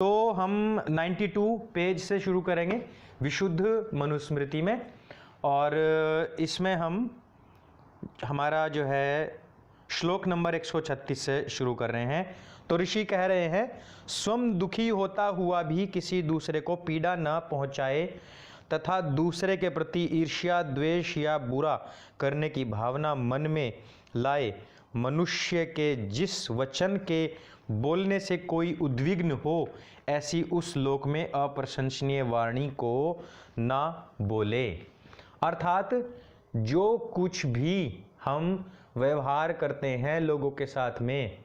तो हम 92 पेज से शुरू करेंगे विशुद्ध मनुस्मृति में, और इसमें हमारा जो है श्लोक नंबर 136 से शुरू कर रहे हैं। तो ऋषि कह रहे हैं, स्वयं दुखी होता हुआ भी किसी दूसरे को पीड़ा न पहुंचाए तथा दूसरे के प्रति ईर्ष्या, द्वेष या बुरा करने की भावना मन में लाए मनुष्य के जिस वचन के बोलने से कोई उद्विग्न हो, ऐसी उस लोक में अप्रशंसनीय वाणी को ना बोले। अर्थात जो कुछ भी हम व्यवहार करते हैं लोगों के साथ में,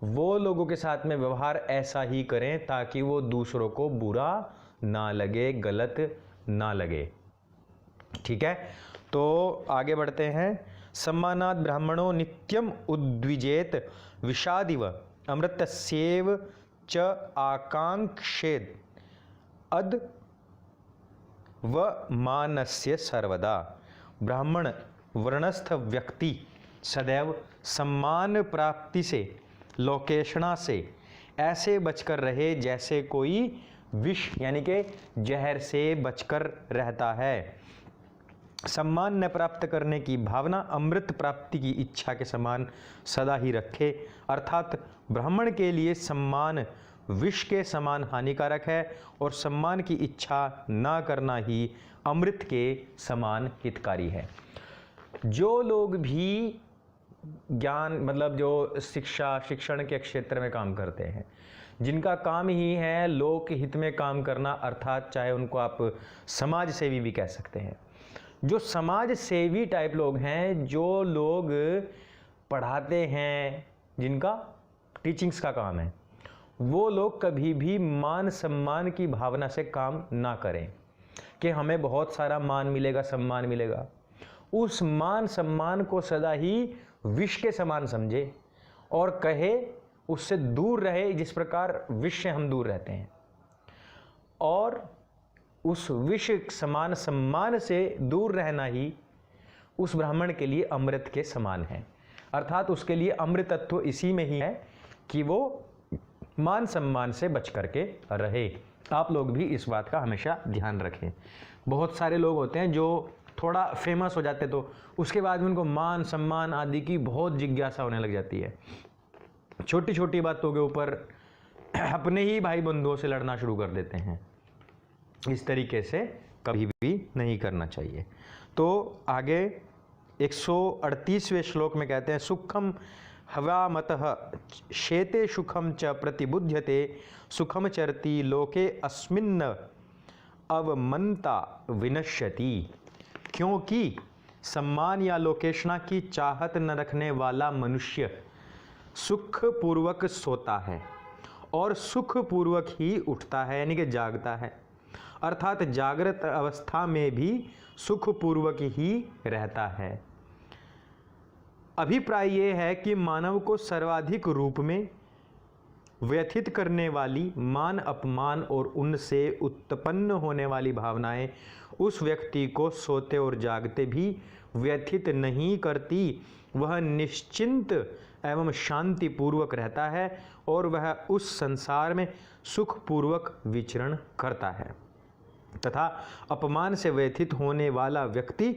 वो लोगों के साथ में व्यवहार ऐसा ही करें ताकि वो दूसरों को बुरा ना लगे, गलत ना लगे। ठीक है, तो आगे बढ़ते हैं। सम्मानात् ब्राह्मणो नित्यम उद्विजेत विषादिव अमृतस्येव च आकांक्षेद अद व मानस्य सर्वदा। ब्राह्मण वर्णस्थ व्यक्ति सदैव सम्मान प्राप्ति से, लोकेशना से ऐसे बचकर रहे जैसे कोई विष यानी कि जहर से बचकर रहता है। सम्मान न प्राप्त करने की भावना अमृत प्राप्ति की इच्छा के समान सदा ही रखे। अर्थात ब्राह्मण के लिए सम्मान विष के समान हानिकारक है और सम्मान की इच्छा न करना ही अमृत के समान हितकारी है। जो लोग भी ज्ञान मतलब जो शिक्षण के क्षेत्र में काम करते हैं, जिनका काम ही है लोक हित में काम करना, अर्थात चाहे उनको आप समाज सेवी भी कह सकते हैं, जो समाज सेवी टाइप लोग हैं, जो लोग पढ़ाते हैं, जिनका टीचिंग्स का काम है, वो लोग कभी भी मान सम्मान की भावना से काम ना करें कि हमें बहुत सारा मान मिलेगा, सम्मान मिलेगा। उस मान सम्मान को सदा ही विष के समान समझे और कहे उससे दूर रहे, जिस प्रकार विष से हम दूर रहते हैं। और उस विष समान सम्मान से दूर रहना ही उस ब्राह्मण के लिए अमृत के समान है। अर्थात उसके लिए अमृतत्व इसी में ही है कि वो मान सम्मान से बच करके रहे। आप लोग भी इस बात का हमेशा ध्यान रखें। बहुत सारे लोग होते हैं जो थोड़ा फेमस हो जाते तो उसके बाद में उनको मान सम्मान आदि की बहुत जिज्ञासा होने लग जाती है। छोटी छोटी बातों के ऊपर अपने ही भाई बंधुओं से लड़ना शुरू कर देते हैं। इस तरीके से कभी भी नहीं करना चाहिए। तो आगे 138वें श्लोक में कहते हैं, सुखम हवामतः शेते सुखम च प्रतिबुध्यते सुखम चरति लोके अस्मिन्न अवमन्ता विनश्यति। क्योंकि सम्मान या लोकेशना की चाहत न रखने वाला मनुष्य सुखपूर्वक सोता है और सुखपूर्वक ही उठता है, यानी कि जागता है। अर्थात जागृत अवस्था में भी सुखपूर्वक ही रहता है। अभिप्राय यह है कि मानव को सर्वाधिक रूप में व्यथित करने वाली मान अपमान और उनसे उत्पन्न होने वाली भावनाएं उस व्यक्ति को सोते और जागते भी व्यथित नहीं करती। वह निश्चिंत एवं शांतिपूर्वक रहता है और वह उस संसार में सुखपूर्वक विचरण करता है। तथा अपमान से व्यथित होने वाला व्यक्ति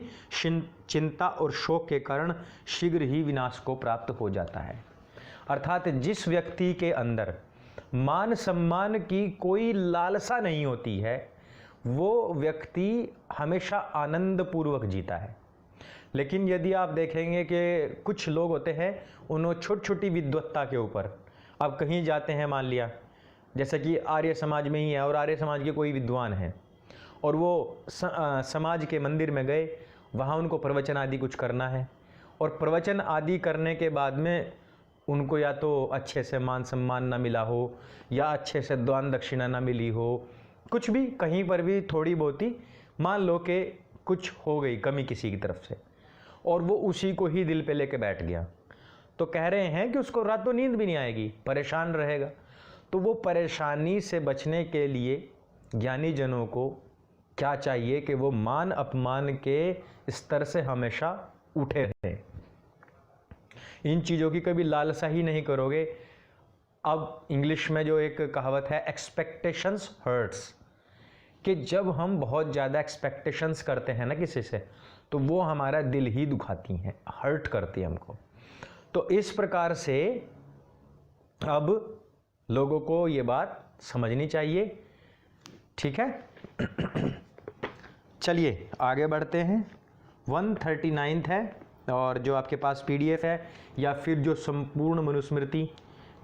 चिंता और शोक के कारण शीघ्र ही विनाश को प्राप्त हो जाता है। अर्थात जिस व्यक्ति के अंदर मान सम्मान की कोई लालसा नहीं होती है, वो व्यक्ति हमेशा आनंद पूर्वक जीता है। लेकिन यदि आप देखेंगे कि कुछ लोग होते हैं, उन्होंने छोटी छोटी विद्वत्ता के ऊपर, अब कहीं जाते हैं, मान लिया जैसे कि आर्य समाज में ही है और आर्य समाज के कोई विद्वान हैं और वो समाज के मंदिर में गए, वहाँ उनको प्रवचन आदि कुछ करना है और प्रवचन आदि करने के बाद में उनको या तो अच्छे से मान सम्मान ना मिला हो या अच्छे से दान दक्षिणा ना मिली हो, कुछ भी कहीं पर भी थोड़ी बहुत ही मान लो कि कुछ हो गई कमी किसी की तरफ से, और वो उसी को ही दिल पे लेके बैठ गया, तो कह रहे हैं कि उसको रातों नींद भी नहीं आएगी, परेशान रहेगा। तो वो परेशानी से बचने के लिए ज्ञानी जनों को क्या चाहिए कि वो मान अपमान के स्तर से हमेशा उठे रहें। इन चीज़ों की कभी लालसा ही नहीं करोगे अब इंग्लिश में जो एक कहावत है, एक्सपेक्टेशंस हर्ट्स, कि जब हम बहुत ज़्यादा एक्सपेक्टेशंस करते हैं ना किसी से, तो वो हमारा दिल ही दुखाती हैं, हर्ट करती है हमको। तो इस प्रकार से अब लोगों को ये बात समझनी चाहिए, ठीक है। चलिए आगे बढ़ते हैं। 139 है, और जो आपके पास पीडीएफ है या फिर जो संपूर्ण मनुस्मृति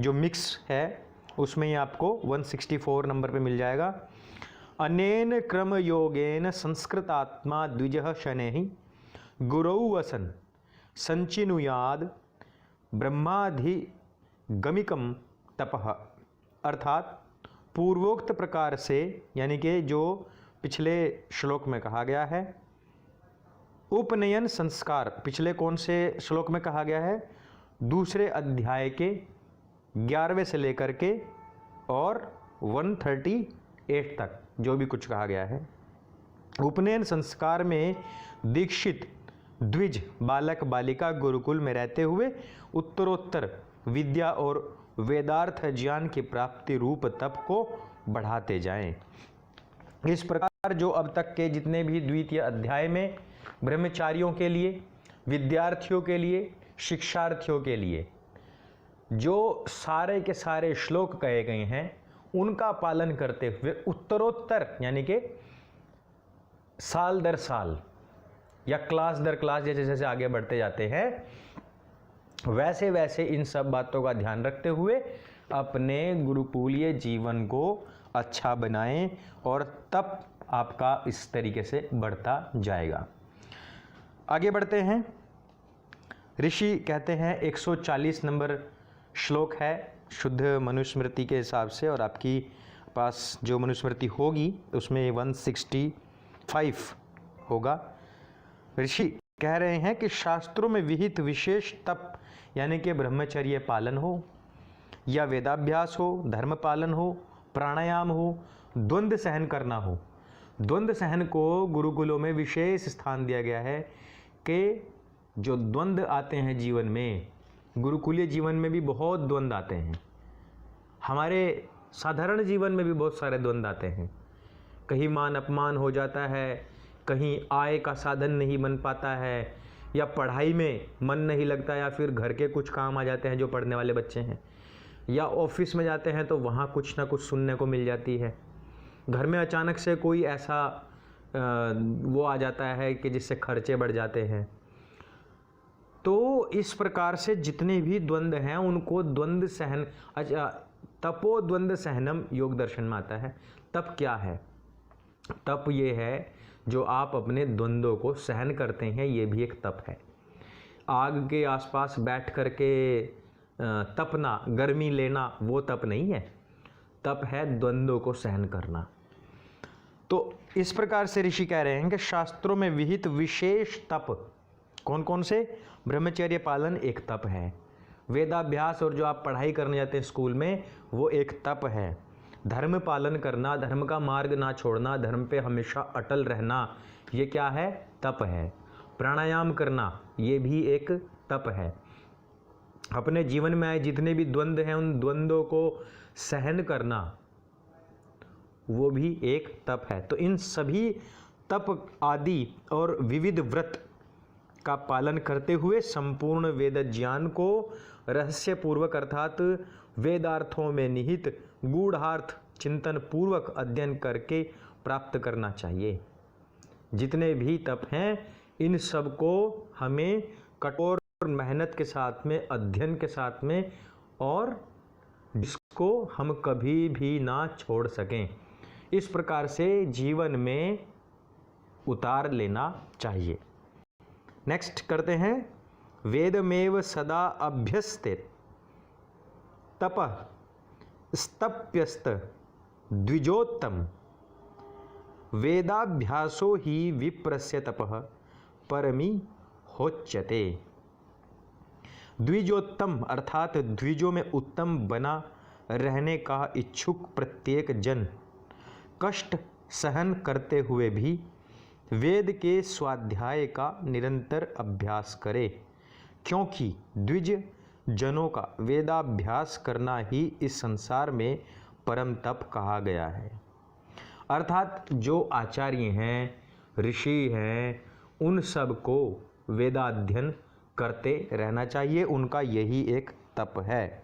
जो मिक्स है उसमें ही आपको 164 नंबर पे मिल जाएगा। अनेन क्रम योगेन संस्कृतात्मा द्विजः शनैः गुरौ वसन संचिनुयाद ब्रह्माधिगमिकम तपः। अर्थात पूर्वोक्त प्रकार से, यानी कि जो पिछले श्लोक में कहा गया है, उपनयन संस्कार पिछले कौन से श्लोक में कहा गया है, दूसरे अध्याय के 11वें से लेकर के और 138 तक जो भी कुछ कहा गया है। उपनयन संस्कार में दीक्षित द्विज बालक बालिका गुरुकुल में रहते हुए उत्तरोत्तर विद्या और वेदार्थ ज्ञान की प्राप्ति रूप तप को बढ़ाते जाएं। इस प्रकार जो अब तक के जितने भी द्वितीय अध्याय में ब्रह्मचारियों के लिए, विद्यार्थियों के लिए, शिक्षार्थियों के लिए जो सारे के सारे श्लोक कहे गए हैं, उनका पालन करते हुए उत्तरोत्तर, यानी कि साल दर साल या क्लास दर क्लास जैसे जैसे आगे बढ़ते जाते हैं, वैसे वैसे इन सब बातों का ध्यान रखते हुए अपने गुरुकुलीय जीवन को अच्छा बनाएं और तब आपका इस तरीके से बढ़ता जाएगा। आगे बढ़ते हैं। ऋषि कहते हैं 140 नंबर श्लोक है शुद्ध मनुस्मृति के हिसाब से, और आपकी पास जो मनुस्मृति होगी उसमें 165 होगा। ऋषि कह रहे हैं कि शास्त्रों में विहित विशेष तप, यानी कि ब्रह्मचर्य पालन हो या वेदाभ्यास हो, धर्म पालन हो, प्राणायाम हो, द्वंद्व सहन करना हो। द्वंद्व सहन को गुरुकुलों में विशेष स्थान दिया गया है कि जो द्वंद्व आते हैं जीवन में, गुरुकुलीय जीवन में भी बहुत द्वंद्व आते हैं, हमारे साधारण जीवन में भी बहुत सारे द्वंद्व आते हैं। कहीं मान अपमान हो जाता है, कहीं आय का साधन नहीं बन पाता है, या पढ़ाई में मन नहीं लगता, या फिर घर के कुछ काम आ जाते हैं जो पढ़ने वाले बच्चे हैं, या ऑफिस में जाते हैं तो वहाँ कुछ ना कुछ सुनने को मिल जाती है। घर में अचानक से कोई ऐसा वो आ जाता है कि जिससे खर्चे बढ़ जाते हैं। तो इस प्रकार से जितने भी द्वंद्व हैं उनको द्वंद्व सहन, तपो द्वंद्व सहनम योग दर्शन में आता है। तप क्या है? तप ये है जो आप अपने द्वंद्वों को सहन करते हैं, ये भी एक तप है। आग के आसपास बैठ करके तपना, गर्मी लेना, वो तप नहीं है। तप है द्वंद्वों को सहन करना। तो इस प्रकार से ऋषि कह रहे हैं कि शास्त्रों में विहित विशेष तप कौन कौन से? ब्रह्मचर्य पालन एक तप है, वेदाभ्यास और जो आप पढ़ाई करने जाते हैं स्कूल में, वो एक तप है। धर्म पालन करना, धर्म का मार्ग ना छोड़ना, धर्म पे हमेशा अटल रहना, ये क्या है? तप है। प्राणायाम करना, ये भी एक तप है। अपने जीवन में आए जितने भी द्वंद्व हैं उन द्वंद्वों को सहन करना, वो भी एक तप है। तो इन सभी तप आदि और विविध व्रत का पालन करते हुए संपूर्ण वेद ज्ञान को रहस्यपूर्वक अर्थात वेदार्थों में निहित गूढ़ार्थ चिंतन पूर्वक अध्ययन करके प्राप्त करना चाहिए। जितने भी तप हैं इन सब को हमें कठोर मेहनत के साथ में, अध्ययन के साथ में, और जिसको हम कभी भी ना छोड़ सकें, इस प्रकार से जीवन में उतार लेना चाहिए। नेक्स्ट करते हैं। वेदमेव सदा अभ्यस्ते तपः स्तप्यस्त द्विजोत्तम वेदाभ्यासो ही विप्रस्य तपः परमी होच्यते। द्विजोत्तम अर्थात द्विजों में उत्तम बना रहने का इच्छुक प्रत्येक जन कष्ट सहन करते हुए भी वेद के स्वाध्याय का निरंतर अभ्यास करे, क्योंकि द्विज जनों का वेदाभ्यास करना ही इस संसार में परम तप कहा गया है। अर्थात जो आचार्य हैं, ऋषि हैं, उन सब को वेदाध्ययन करते रहना चाहिए, उनका यही एक तप है।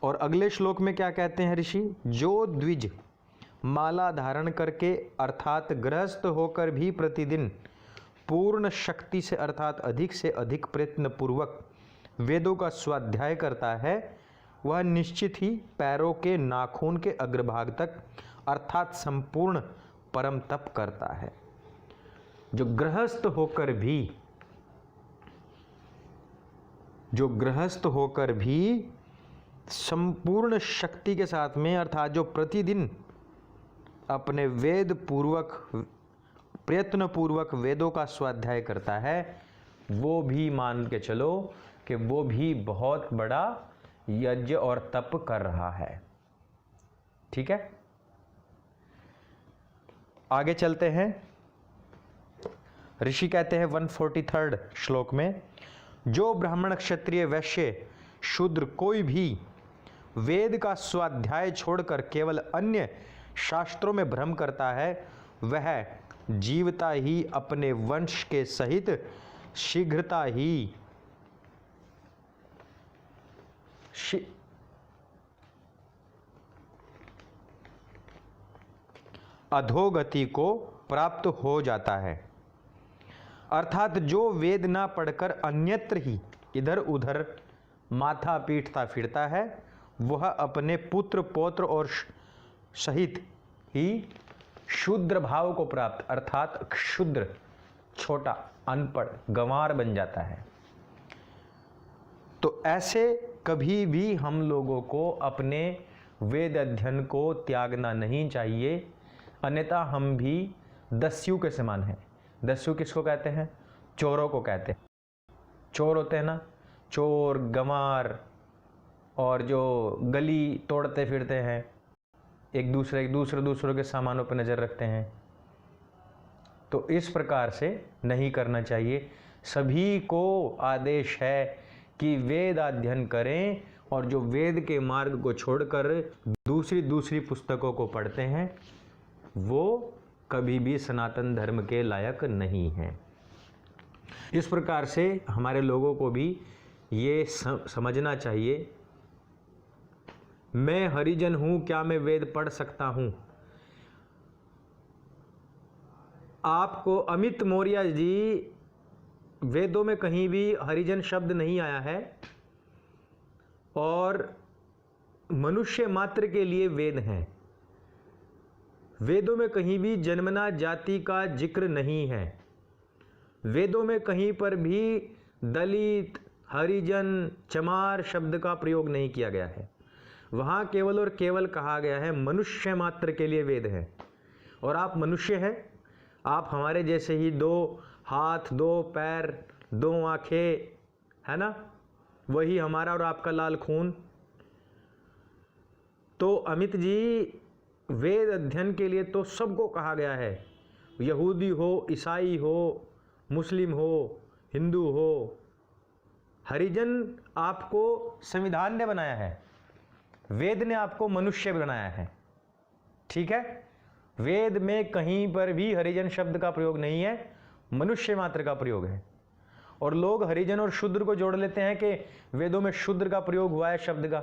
और अगले श्लोक में क्या कहते हैं ऋषि? जो द्विज माला धारण करके अर्थात गृहस्थ होकर भी प्रतिदिन पूर्ण शक्ति से अर्थात अधिक से अधिक प्रयत्न पूर्वक वेदों का स्वाध्याय करता है, वह निश्चित ही पैरों के नाखून के अग्रभाग तक अर्थात संपूर्ण परम तप करता है। जो गृहस्थ होकर भी संपूर्ण शक्ति के साथ में अर्थात जो प्रतिदिन अपने प्रयत्न पूर्वक वेदों का स्वाध्याय करता है, वो भी मान के चलो कि वो भी बहुत बड़ा यज्ञ और तप कर रहा है। ठीक है, आगे चलते हैं। ऋषि कहते हैं 143 श्लोक में, जो ब्राह्मण, क्षत्रिय, वैश्य, शूद्र कोई भी वेद का स्वाध्याय छोड़कर केवल अन्य शास्त्रों में भ्रम करता है, वह जीवता ही अपने वंश के सहित शीघ्रता ही अधोगति को प्राप्त हो जाता है। अर्थात जो वेद ना पढ़कर अन्यत्र ही इधर उधर माथा पीटता फिरता है, वह अपने पुत्र पौत्र और सहित ही शूद्र भाव को प्राप्त अर्थात क्षुद्र, छोटा, अनपढ़, गंवार बन जाता है। तो ऐसे कभी भी हम लोगों को अपने वेद अध्ययन को त्यागना नहीं चाहिए, अन्यथा हम भी दस्यु के समान हैं। दस्यु किसको कहते हैं? चोरों को कहते हैं। चोर होते हैं ना, चोर, गंवार, और जो गली तोड़ते फिरते हैं, एक दूसरों के सामानों पर नज़र रखते हैं। तो इस प्रकार से नहीं करना चाहिए। सभी को आदेश है कि वेद अध्ययन करें, और जो वेद के मार्ग को छोड़कर दूसरी पुस्तकों को पढ़ते हैं, वो कभी भी सनातन धर्म के लायक नहीं हैं। इस प्रकार से हमारे लोगों को भी ये समझना चाहिए, मैं हरिजन हूं, क्या मैं वेद पढ़ सकता हूं? आपको अमित मौर्य जी, वेदों में कहीं भी हरिजन शब्द नहीं आया है, और मनुष्य मात्र के लिए वेद हैं। वेदों में कहीं भी जन्मना जाति का जिक्र नहीं है। वेदों में कहीं पर भी दलित, हरिजन, चमार शब्द का प्रयोग नहीं किया गया है। वहाँ केवल और केवल कहा गया है मनुष्य मात्र के लिए वेद है। और आप मनुष्य हैं, आप हमारे जैसे ही 2 हाथ, 2 पैर, 2 आँखें, है ना, वही हमारा और आपका लाल खून। तो अमित जी, वेद अध्ययन के लिए तो सबको कहा गया है, यहूदी हो, ईसाई हो, मुस्लिम हो, हिंदू हो। हरिजन आपको संविधान ने बनाया है, वेद ने आपको मनुष्य बनाया है। ठीक है, वेद में कहीं पर भी हरिजन शब्द का प्रयोग नहीं है, मनुष्य मात्र का प्रयोग है। और लोग हरिजन और शूद्र को जोड़ लेते हैं कि वेदों में शूद्र का प्रयोग हुआ है शब्द का।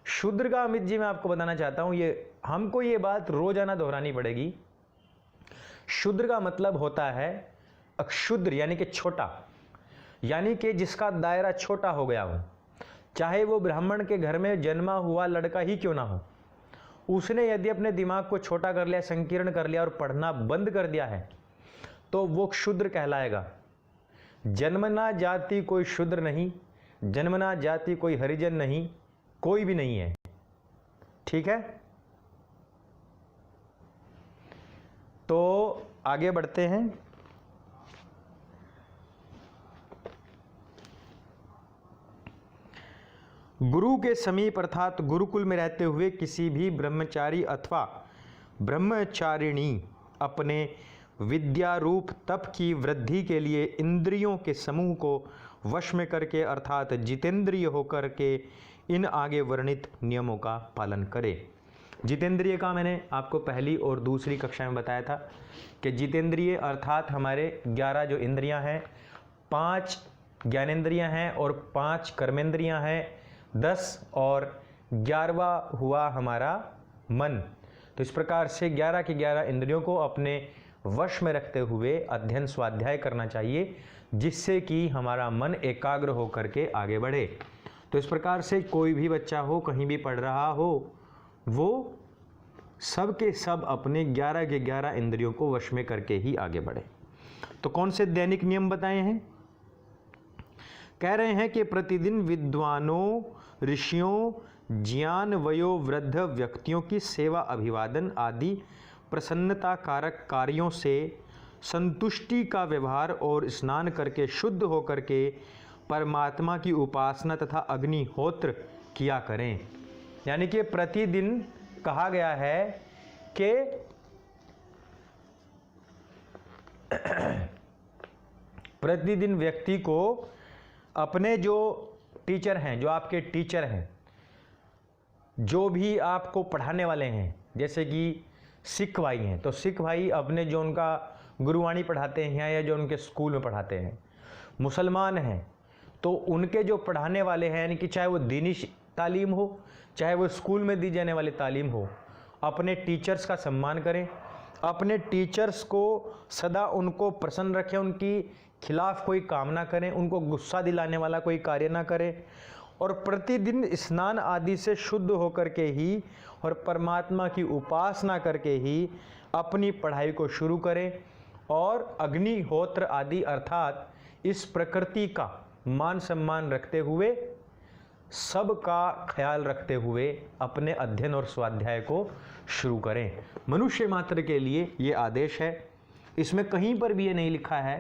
शूद्र का अमित जी मैं आपको बताना चाहता हूं, ये हमको ये बात रोजाना दोहरानी पड़ेगी। शूद्र का मतलब होता है अक्षुद्र, यानी कि छोटा, यानी कि जिसका दायरा छोटा हो गया हो। चाहे वो ब्राह्मण के घर में जन्मा हुआ लड़का ही क्यों ना हो, उसने यदि अपने दिमाग को छोटा कर लिया, संकीर्ण कर लिया और पढ़ना बंद कर दिया है, तो वो क्षुद्र कहलाएगा। जन्मना जाति कोई शूद्र नहीं, जन्मना जाति कोई हरिजन नहीं, कोई भी नहीं है। ठीक है, तो आगे बढ़ते हैं। गुरु के समीप अर्थात गुरुकुल में रहते हुए किसी भी ब्रह्मचारी अथवा ब्रह्मचारिणी अपने विद्यारूप तप की वृद्धि के लिए इंद्रियों के समूह को वश में करके अर्थात जितेंद्रिय होकर के इन आगे वर्णित नियमों का पालन करें। जितेंद्रिय का मैंने आपको पहली और दूसरी कक्षा में बताया था कि जितेंद्रिय अर्थात हमारे 11 जो इंद्रियां हैं, 5 ज्ञानेंद्रियां हैं और 5 कर्मेंद्रियां हैं, 10 और 11वां हुआ हमारा मन। तो इस प्रकार से 11 की 11 इंद्रियों को अपने वश में रखते हुए अध्ययन स्वाध्याय करना चाहिए, जिससे कि हमारा मन एकाग्र होकर के आगे बढ़े। तो इस प्रकार से कोई भी बच्चा हो, कहीं भी पढ़ रहा हो, वो सब के सब अपने 11 के 11 इंद्रियों को वश में करके ही आगे बढ़े। तो कौन से दैनिक नियम बताए हैं? कह रहे हैं कि प्रतिदिन विद्वानों, ऋषियों, ज्ञान वयोवृद्ध व्यक्तियों की सेवा, अभिवादन आदि प्रसन्नता कारक कार्यों से संतुष्टि का व्यवहार और स्नान करके शुद्ध होकर के परमात्मा की उपासना तथा अग्निहोत्र किया करें। यानी कि प्रतिदिन कहा गया है कि प्रतिदिन व्यक्ति को अपने जो टीचर हैं, जो आपके टीचर हैं, जो भी आपको पढ़ाने वाले हैं, जैसे कि सिख भाई हैं, तो सिख भाई अपने जो उनका गुरुवाणी पढ़ाते हैं या जो उनके स्कूल में पढ़ाते हैं। मुसलमान हैं तो उनके जो पढ़ाने वाले हैं, यानी कि चाहे वो दीनी तालीम हो, चाहे वो स्कूल में दी जाने वाली तालीम हो, अपने टीचर्स का सम्मान करें, अपने टीचर्स को सदा उनको प्रसन्न रखें, उनकी खिलाफ कोई काम ना करें, उनको गुस्सा दिलाने वाला कोई कार्य ना करें, और प्रतिदिन स्नान आदि से शुद्ध होकर के ही और परमात्मा की उपासना करके ही अपनी पढ़ाई को शुरू करें, और अग्निहोत्र आदि अर्थात इस प्रकृति का मान सम्मान रखते हुए, सबका ख्याल रखते हुए अपने अध्ययन और स्वाध्याय को शुरू करें। मनुष्य मात्र के लिए ये आदेश है। इसमें कहीं पर भी ये नहीं लिखा है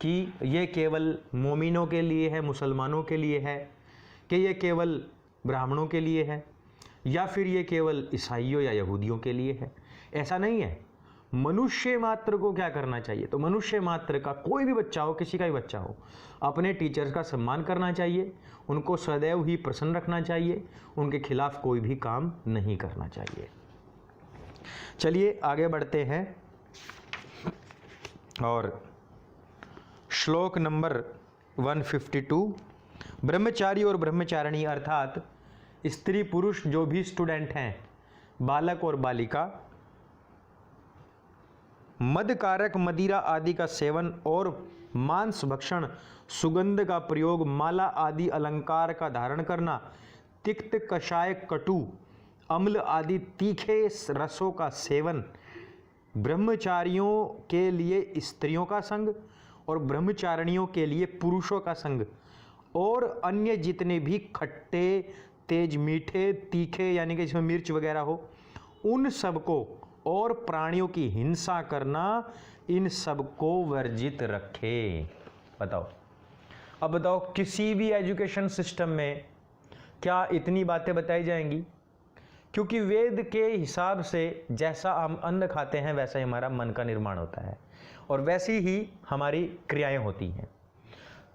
कि ये केवल मोमिनों के लिए है, मुसलमानों के लिए है, कि ये केवल ब्राह्मणों के लिए है, या फिर ये केवल ईसाइयों या यहूदियों के लिए है। ऐसा नहीं है। मनुष्य मात्र को क्या करना चाहिए? तो मनुष्य मात्र का कोई भी बच्चा हो, किसी का भी बच्चा हो, अपने टीचर्स का सम्मान करना चाहिए, उनको सदैव ही प्रसन्न रखना चाहिए, उनके खिलाफ कोई भी काम नहीं करना चाहिए। चलिए आगे बढ़ते हैं और श्लोक नंबर 152। ब्रह्मचारी और ब्रह्मचारिणी अर्थात स्त्री पुरुष जो भी स्टूडेंट हैं, बालक और बालिका, मदकारक मदिरा आदि का सेवन और मांस भक्षण, सुगंध का प्रयोग, माला आदि अलंकार का धारण करना, तिक्त कषाय, कटु, अम्ल आदि तीखे रसों का सेवन, ब्रह्मचारियों के लिए स्त्रियों का संग और ब्रह्मचारिणियों के लिए पुरुषों का संग, और अन्य जितने भी खट्टे, तेज, मीठे, तीखे यानी कि जिसमें मिर्च वगैरह हो, उन सबको, और प्राणियों की हिंसा करना, इन सबको वर्जित रखे। बताओ, अब बताओ किसी भी एजुकेशन सिस्टम में क्या इतनी बातें बताई जाएंगी? क्योंकि वेद के हिसाब से जैसा हम अन्न खाते हैं वैसा ही हमारा मन का निर्माण होता है और वैसी ही हमारी क्रियाएं होती हैं।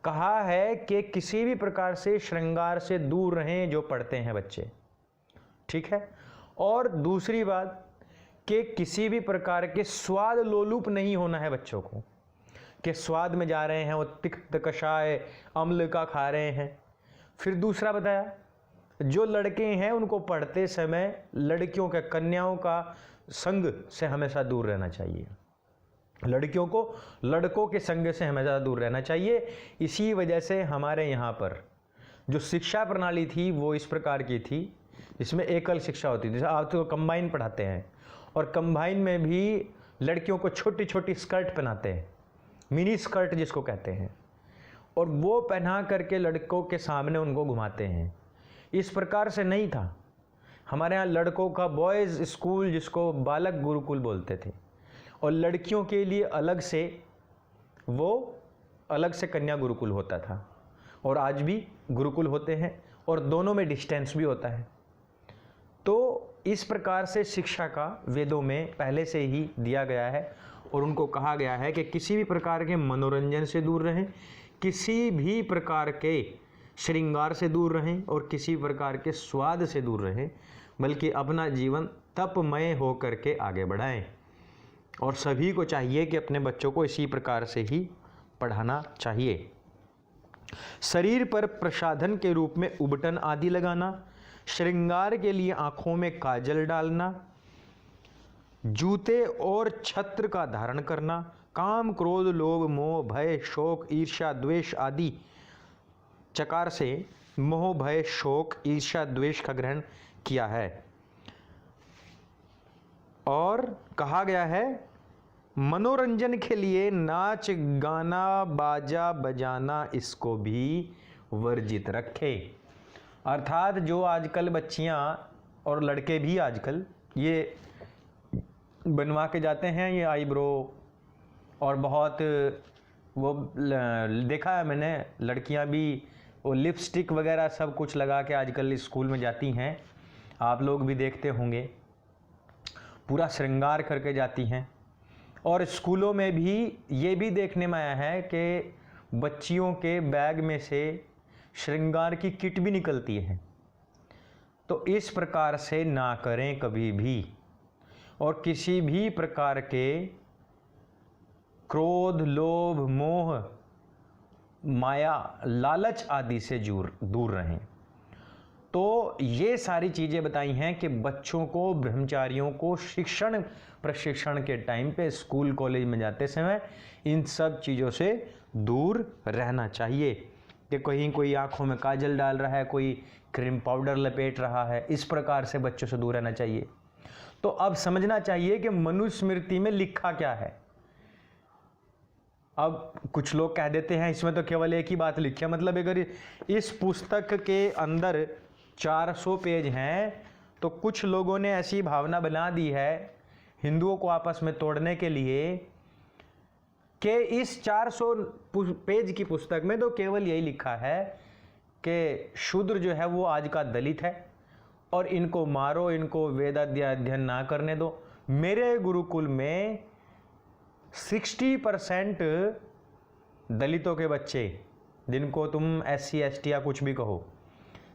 कहा है कि किसी भी प्रकार से श्रृंगार से दूर रहें जो पढ़ते हैं बच्चे, ठीक है। और दूसरी बात कि किसी भी प्रकार के स्वाद लोलुप नहीं होना है बच्चों को, कि स्वाद में जा रहे हैं वो तिक्त कषाय अम्ल का खा रहे हैं। फिर दूसरा बताया, जो लड़के हैं उनको पढ़ते समय लड़कियों के, कन्याओं का संग से हमेशा दूर रहना चाहिए, लड़कियों को लड़कों के संग से हमेशा दूर रहना चाहिए। इसी वजह से हमारे यहाँ पर जो शिक्षा प्रणाली थी वो इस प्रकार की थी, इसमें एकल शिक्षा होती थी। जैसे आप तो कंबाइन पढ़ाते हैं, और कंबाइन में भी लड़कियों को छोटी छोटी स्कर्ट पहनाते हैं, मिनी स्कर्ट जिसको कहते हैं, और वो पहना करके लड़कों के सामने उनको घुमाते हैं। इस प्रकार से नहीं था। हमारे यहाँ लड़कों का बॉयज़ स्कूल जिसको बालक गुरुकुल बोलते थे, और लड़कियों के लिए अलग से कन्या गुरुकुल होता था, और आज भी गुरुकुल होते हैं, और दोनों में डिस्टेंस भी होता है। तो इस प्रकार से शिक्षा का वेदों में पहले से ही दिया गया है, और उनको कहा गया है कि किसी भी प्रकार के मनोरंजन से दूर रहें, किसी भी प्रकार के श्रृंगार से दूर रहें और किसी प्रकार के स्वाद से दूर रहें, बल्कि अपना जीवन तपमय हो करके आगे बढ़ाएं। और सभी को चाहिए कि अपने बच्चों को इसी प्रकार से ही पढ़ाना चाहिए। शरीर पर प्रसाधन के रूप में उबटन आदि लगाना, श्रृंगार के लिए आंखों में काजल डालना, जूते और छत्र का धारण करना, काम क्रोध लोभ मोह भय शोक ईर्ष्या द्वेष आदि चकार से मोह भय शोक ईर्ष्या द्वेष का ग्रहण किया है। और कहा गया है मनोरंजन के लिए नाच गाना बाजा बजाना इसको भी वर्जित रखे। अर्थात जो आजकल बच्चियां और लड़के भी आजकल ये बनवा के जाते हैं, ये आईब्रो और बहुत वो देखा है मैंने, लड़कियां भी वो लिपस्टिक वगैरह सब कुछ लगा के आजकल स्कूल में जाती हैं, आप लोग भी देखते होंगे, पूरा श्रृंगार करके जाती हैं। और स्कूलों में भी ये भी देखने में आया है कि बच्चियों के बैग में से श्रृंगार की किट भी निकलती है। तो इस प्रकार से ना करें कभी भी, और किसी भी प्रकार के क्रोध लोभ मोह माया लालच आदि से दूर रहें। तो ये सारी चीज़ें बताई हैं कि बच्चों को, ब्रह्मचारियों को शिक्षण प्रशिक्षण के टाइम पे स्कूल कॉलेज में जाते समय इन सब चीज़ों से दूर रहना चाहिए। कि कहीं कोई आंखों में काजल डाल रहा है, कोई क्रीम पाउडर लपेट रहा है, इस प्रकार से बच्चों से दूर रहना चाहिए। तो अब समझना चाहिए कि मनुस्मृति में लिखा क्या है। अब कुछ लोग कह देते हैं इसमें तो केवल एक ही बात लिखी है, मतलब अगर इस पुस्तक के अंदर 400 पेज हैं तो कुछ लोगों ने ऐसी भावना बना दी है हिंदुओं को आपस में तोड़ने के लिए कि इस 400 पेज की पुस्तक में तो केवल यही लिखा है कि शूद्र जो है वो आज का दलित है और इनको मारो, इनको वेद अध्ययन ना करने दो। मेरे गुरुकुल में 60% दलितों के बच्चे, जिनको तुम SC ST या कुछ भी कहो,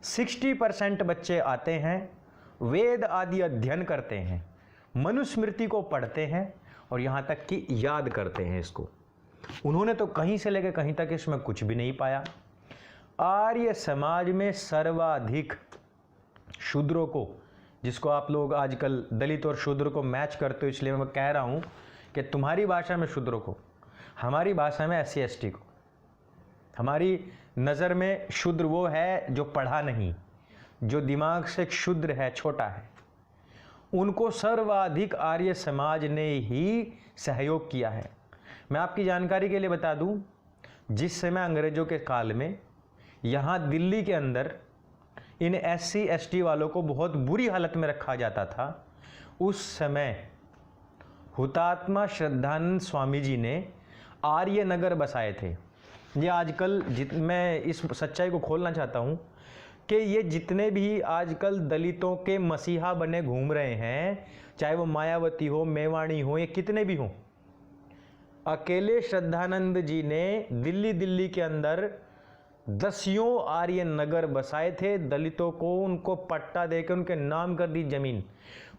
60% बच्चे आते हैं, वेद आदि अध्ययन करते हैं, मनुस्मृति को पढ़ते हैं और यहाँ तक कि याद करते हैं इसको। उन्होंने तो कहीं से लेकर कहीं तक इसमें कुछ भी नहीं पाया। आर्य समाज में सर्वाधिक शूद्रों को, जिसको आप लोग आजकल दलित और शूद्र को मैच करते हो, इसलिए मैं कह रहा हूँ कि तुम्हारी भाषा में शूद्रों को, हमारी भाषा में SC ST को, हमारी नज़र में शूद्र वो है जो पढ़ा नहीं, जो दिमाग से क्षुद्र है, छोटा है, उनको सर्वाधिक आर्य समाज ने ही सहयोग किया है। मैं आपकी जानकारी के लिए बता दूं, जिस समय अंग्रेजों के काल में यहाँ दिल्ली के अंदर इन SC ST वालों को बहुत बुरी हालत में रखा जाता था, उस समय हुतात्मा श्रद्धानंद स्वामी जी ने आर्य नगर बसाए थे। ये आजकल मैं इस सच्चाई को खोलना चाहता हूँ कि ये जितने भी आजकल दलितों के मसीहा बने घूम रहे हैं, चाहे वो मायावती हो, मेवाणी हो, या कितने भी हों, अकेले श्रद्धानंद जी ने दिल्ली के अंदर 10 आर्य नगर बसाए थे। दलितों को उनको पट्टा देकर उनके नाम कर दी जमीन,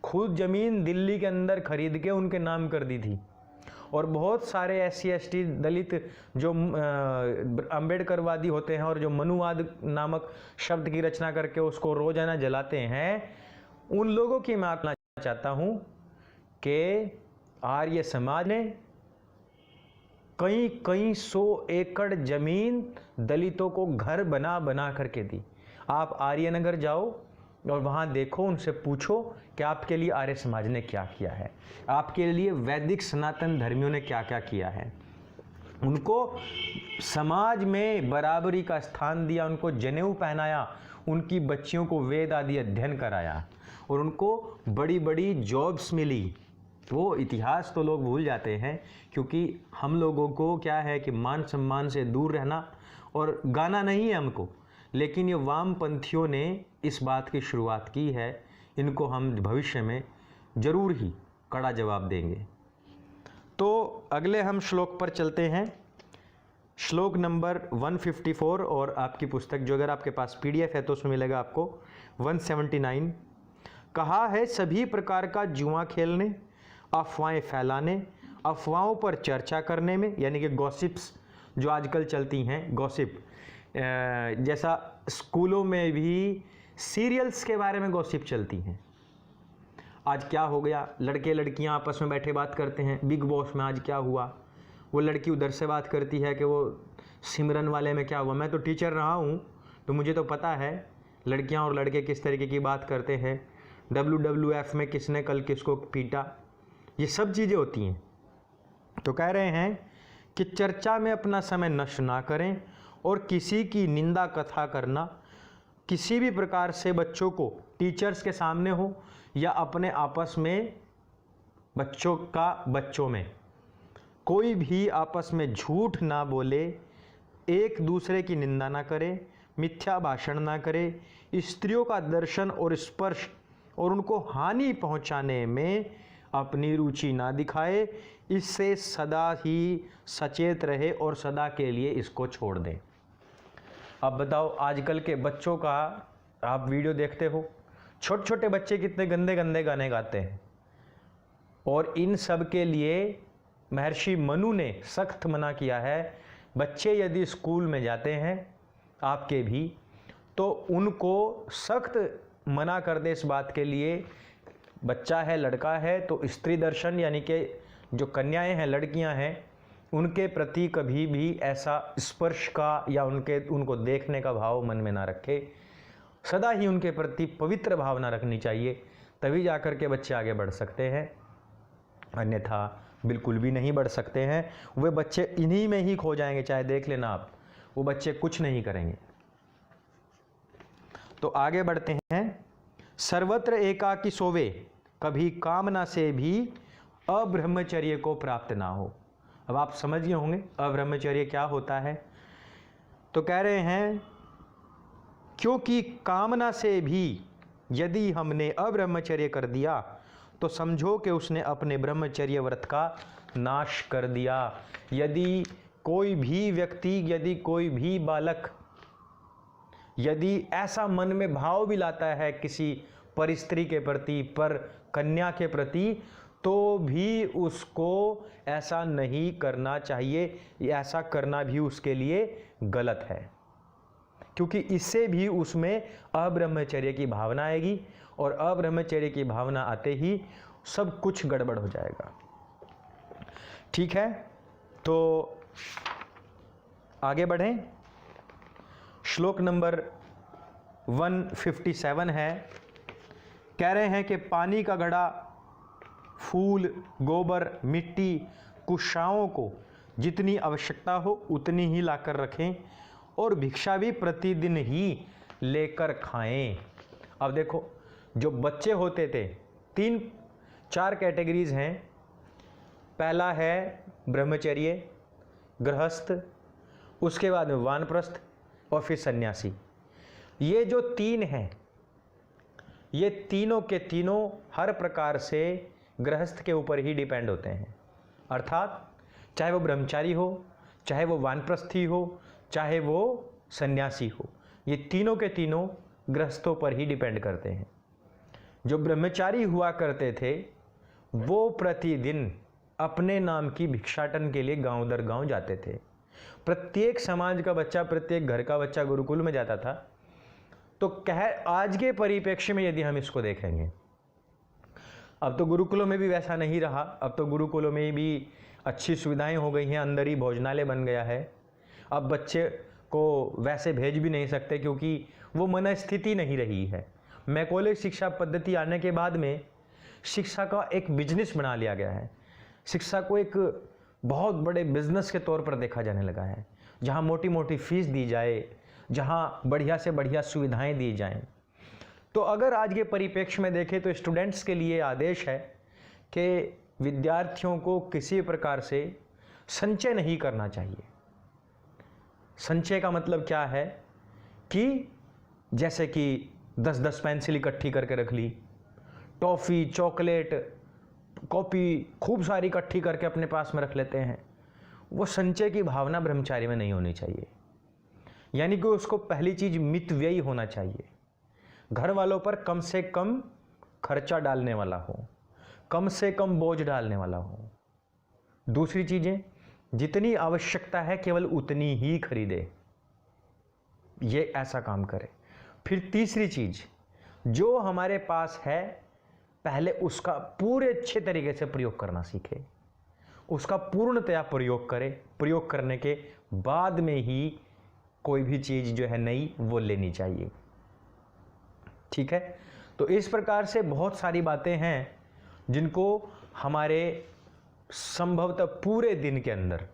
खुद जमीन दिल्ली के अंदर खरीद के उनके नाम कर दी थी। और बहुत सारे SC ST दलित जो अम्बेडकरवादी होते हैं और जो मनुवाद नामक शब्द की रचना करके उसको रोजाना जलाते हैं, उन लोगों की मैं आपको चाहता हूं कि आर्य समाज ने कई 100 एकड़ जमीन दलितों को घर बना करके दी। आप आर्यनगर जाओ और वहाँ देखो, उनसे पूछो कि आपके लिए आर्य समाज ने क्या किया है, आपके लिए वैदिक सनातन धर्मियों ने क्या क्या किया है। उनको समाज में बराबरी का स्थान दिया, उनको जनेऊ पहनाया, उनकी बच्चियों को वेद आदि अध्ययन कराया और उनको बड़ी बड़ी जॉब्स मिली। वो इतिहास तो लोग भूल जाते हैं, क्योंकि हम लोगों को क्या है कि मान सम्मान से दूर रहना और गाना नहीं है हमको, लेकिन ये वामपंथियों ने इस बात की शुरुआत की है। इनको हम भविष्य में जरूर ही कड़ा जवाब देंगे। तो अगले हम श्लोक पर चलते हैं। श्लोक नंबर 154 और आपकी पुस्तक जो अगर आपके पास PDF है तो उसमें मिलेगा आपको 179। कहा है सभी प्रकार का जुआ खेलने, अफवाहें फैलाने, अफवाहों पर चर्चा करने में, यानी कि गॉसिप्स जो आजकल चलती हैं, गॉसिप जैसा स्कूलों में भी सीरियल्स के बारे में गॉसिप चलती हैं। आज क्या हो गया, लड़के लड़कियां आपस में बैठे बात करते हैं, बिग बॉस में आज क्या हुआ, वो लड़की उधर से बात करती है कि वो सिमरन वाले में क्या हुआ। मैं तो टीचर रहा हूँ तो मुझे तो पता है लड़कियां और लड़के किस तरीके की बात करते हैं, WWF में किसने कल किसको पीटा, ये सब चीज़ें होती हैं। तो कह रहे हैं कि चर्चा में अपना समय नष्ट ना करें और किसी की निंदा कथा करना किसी भी प्रकार से बच्चों को टीचर्स के सामने हो या अपने आपस में बच्चों में कोई भी आपस में झूठ ना बोले, एक दूसरे की निंदा ना करे, मिथ्या भाषण ना करे, स्त्रियों का दर्शन और स्पर्श और उनको हानि पहुंचाने में अपनी रुचि ना दिखाए, इससे सदा ही सचेत रहे और सदा के लिए इसको छोड़ दें। अब बताओ आजकल के बच्चों का आप वीडियो देखते हो, छोटे छोटे बच्चे कितने गंदे गंदे गाने गाते हैं, और इन सब के लिए महर्षि मनु ने सख्त मना किया है। बच्चे यदि स्कूल में जाते हैं आपके भी, तो उनको सख्त मना कर दे इस बात के लिए। बच्चा है, लड़का है, तो स्त्री दर्शन यानी कि जो कन्याएं हैं, लड़कियां हैं, उनके प्रति कभी भी ऐसा स्पर्श का या उनको देखने का भाव मन में ना रखे। सदा ही उनके प्रति पवित्र भावना रखनी चाहिए, तभी जाकर के बच्चे आगे बढ़ सकते हैं, अन्यथा बिल्कुल भी नहीं बढ़ सकते हैं। वे बच्चे इन्हीं में ही खो जाएंगे, चाहे देख लेना आप, वो बच्चे कुछ नहीं करेंगे। तो आगे बढ़ते हैं। सर्वत्र एकाकी सोवे, कभी कामना से भी अब्रह्मचर्य को प्राप्त ना हो। अब आप समझ गए होंगे अब्रह्मचर्य क्या होता है। तो कह रहे हैं क्योंकि कामना से भी यदि हमने अब्रह्मचर्य कर दिया तो समझो कि उसने अपने ब्रह्मचर्य व्रत का नाश कर दिया। यदि कोई भी व्यक्ति, यदि कोई भी बालक यदि ऐसा मन में भाव भी लाता है किसी पर स्त्री के प्रति, पर कन्या के प्रति, तो भी उसको ऐसा नहीं करना चाहिए, ऐसा करना भी उसके लिए गलत है, क्योंकि इससे भी उसमें अब्रह्मचर्य की भावना आएगी, और अब्रह्मचर्य की भावना आते ही सब कुछ गड़बड़ हो जाएगा। ठीक है, तो आगे बढ़ें। श्लोक नंबर 157 है। कह रहे हैं कि पानी का घड़ा, फूल, गोबर, मिट्टी, कुशाओं को जितनी आवश्यकता हो उतनी ही लाकर रखें, और भिक्षा भी प्रतिदिन ही लेकर खाएं। अब देखो, जो बच्चे होते थे, 3-4 कैटेगरीज हैं। पहला है ब्रह्मचर्य, गृहस्थ, उसके बाद में वानप्रस्थ और फिर सन्यासी। ये जो 3 हैं, ये तीनों के तीनों हर प्रकार से गृहस्थ के ऊपर ही डिपेंड होते हैं। अर्थात चाहे वो ब्रह्मचारी हो, चाहे वो वानप्रस्थी हो, चाहे वो सन्यासी हो, ये तीनों के तीनों गृहस्थों पर ही डिपेंड करते हैं। जो ब्रह्मचारी हुआ करते थे वो प्रतिदिन अपने नाम की भिक्षाटन के लिए गांव दर गांव जाते थे। प्रत्येक समाज का बच्चा, प्रत्येक घर का बच्चा गुरुकुल में जाता था। तो आज के परिप्रेक्ष्य में यदि हम इसको देखेंगे, अब तो गुरुकुलों में भी वैसा नहीं रहा। अब तो गुरुकुलों में भी अच्छी सुविधाएं हो गई हैं, अंदर ही भोजनालय बन गया है। अब बच्चे को वैसे भेज भी नहीं सकते क्योंकि वो मनस्थिति नहीं रही है। मैकॉले शिक्षा पद्धति आने के बाद में शिक्षा का एक बिजनेस बना लिया गया है। शिक्षा को एक बहुत बड़े बिजनेस के तौर पर देखा जाने लगा है, जहाँ मोटी मोटी फीस दी जाए, जहाँ बढ़िया से बढ़िया सुविधाएं दी जाएं। तो अगर आज के परिप्रेक्ष्य में देखें तो स्टूडेंट्स के लिए आदेश है कि विद्यार्थियों को किसी प्रकार से संचय नहीं करना चाहिए। संचय का मतलब क्या है कि जैसे कि 10-10 पेंसिल इकट्ठी करके रख ली, टॉफ़ी, चॉकलेट, कॉपी खूब सारी इकट्ठी करके अपने पास में रख लेते हैं, वो संचय की भावना ब्रह्मचारी में नहीं होनी चाहिए। यानी कि उसको पहली चीज मितव्ययी होना चाहिए, घर वालों पर कम से कम खर्चा डालने वाला हो, कम से कम बोझ डालने वाला हो। दूसरी चीजें, जितनी आवश्यकता है केवल उतनी ही खरीदे, ये ऐसा काम करे। फिर तीसरी चीज, जो हमारे पास है पहले उसका पूरे अच्छे तरीके से प्रयोग करना सीखे, उसका पूर्णतया प्रयोग करे। प्रयोग करने के बाद में ही कोई भी चीज जो है नई वो लेनी चाहिए। ठीक है, तो इस प्रकार से बहुत सारी बातें हैं जिनको हमारे संभवतः पूरे दिन के अंदर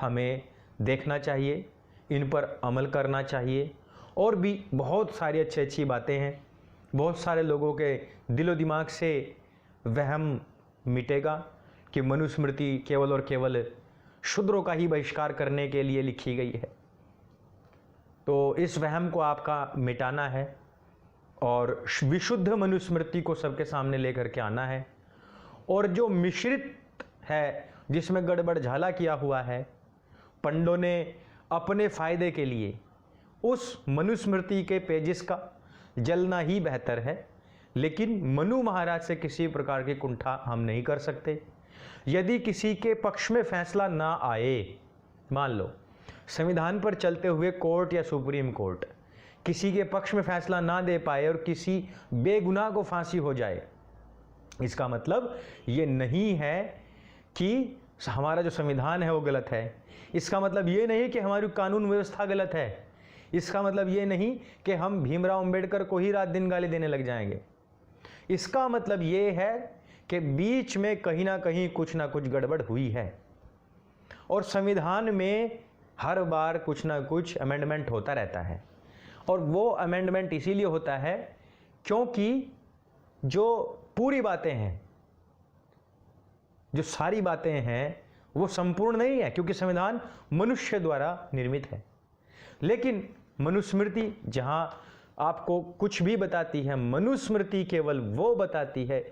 हमें देखना चाहिए, इन पर अमल करना चाहिए। और भी बहुत सारी अच्छी अच्छी बातें हैं। बहुत सारे लोगों के दिलो दिमाग से वहम मिटेगा कि मनुस्मृति केवल और केवल शूद्रों का ही बहिष्कार करने के लिए लिखी गई है। तो इस वहम को आपका मिटाना है और विशुद्ध मनुस्मृति को सबके सामने लेकर के आना है। और जो मिश्रित है, जिसमें गड़बड़ झाला किया हुआ है, पंडों ने अपने फायदे के लिए उस मनुस्मृति के पेजेस का जलना ही बेहतर है। लेकिन मनु महाराज से किसी प्रकार की कुंठा हम नहीं कर सकते। यदि किसी के पक्ष में फैसला ना आए, मान लो संविधान पर चलते हुए कोर्ट या सुप्रीम कोर्ट किसी के पक्ष में फैसला ना दे पाए और किसी बेगुनाह को फांसी हो जाए, इसका मतलब ये नहीं है कि हमारा जो संविधान है वो गलत है। इसका मतलब ये नहीं कि हमारी कानून व्यवस्था गलत है। इसका मतलब ये नहीं कि हम भीमराव अंबेडकर को ही रात दिन गाली देने लग जाएंगे। इसका मतलब ये है कि बीच में कहीं ना कहीं कुछ ना कुछ गड़बड़ हुई है। और संविधान में हर बार कुछ ना कुछ अमेंडमेंट होता रहता है। और वो अमेंडमेंट इसीलिए होता है क्योंकि जो पूरी बातें हैं, जो सारी बातें हैं, वो संपूर्ण नहीं है, क्योंकि संविधान मनुष्य द्वारा निर्मित है। लेकिन मनुस्मृति जहां आपको कुछ भी बताती है, मनुस्मृति केवल वो बताती है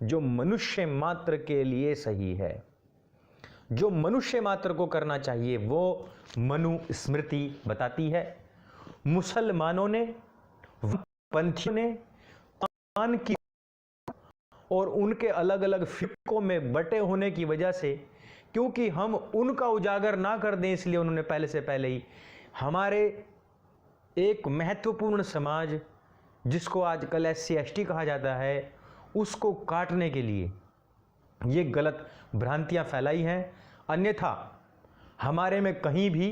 जो मनुष्य मात्र के लिए सही है। जो मनुष्य मात्र को करना चाहिए वो मनुस्मृति बताती है। मुसलमानों ने, पंथियों ने कुरान की और उनके अलग अलग फिरकों में बटे होने की वजह से, क्योंकि हम उनका उजागर ना कर दें, इसलिए उन्होंने पहले से पहले ही हमारे एक महत्वपूर्ण समाज, जिसको आजकल SC/ST कहा जाता है, उसको काटने के लिए ये गलत भ्रांतियां फैलाई हैं। अन्यथा हमारे में कहीं भी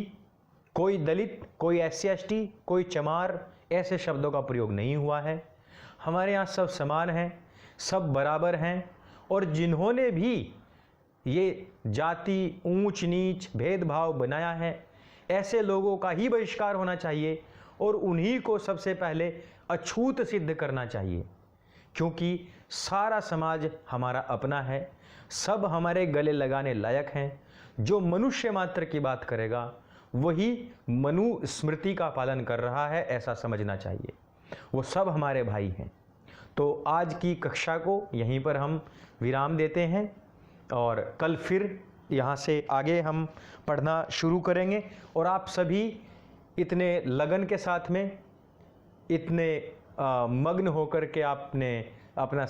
कोई दलित, कोई SC/ST, कोई चमार ऐसे शब्दों का प्रयोग नहीं हुआ है। हमारे यहाँ सब समान हैं, सब बराबर हैं। और जिन्होंने भी ये जाति, ऊंच नीच, भेदभाव बनाया है, ऐसे लोगों का ही बहिष्कार होना चाहिए और उन्हीं को सबसे पहले अछूत सिद्ध करना चाहिए। क्योंकि सारा समाज हमारा अपना है, सब हमारे गले लगाने लायक हैं। जो मनुष्य मात्र की बात करेगा वही मनुस्मृति का पालन कर रहा है, ऐसा समझना चाहिए। वो सब हमारे भाई हैं। तो आज की कक्षा को यहीं पर हम विराम देते हैं और कल फिर यहाँ से आगे हम पढ़ना शुरू करेंगे। और आप सभी इतने लगन के साथ में, इतने मग्न होकर के आपने अपना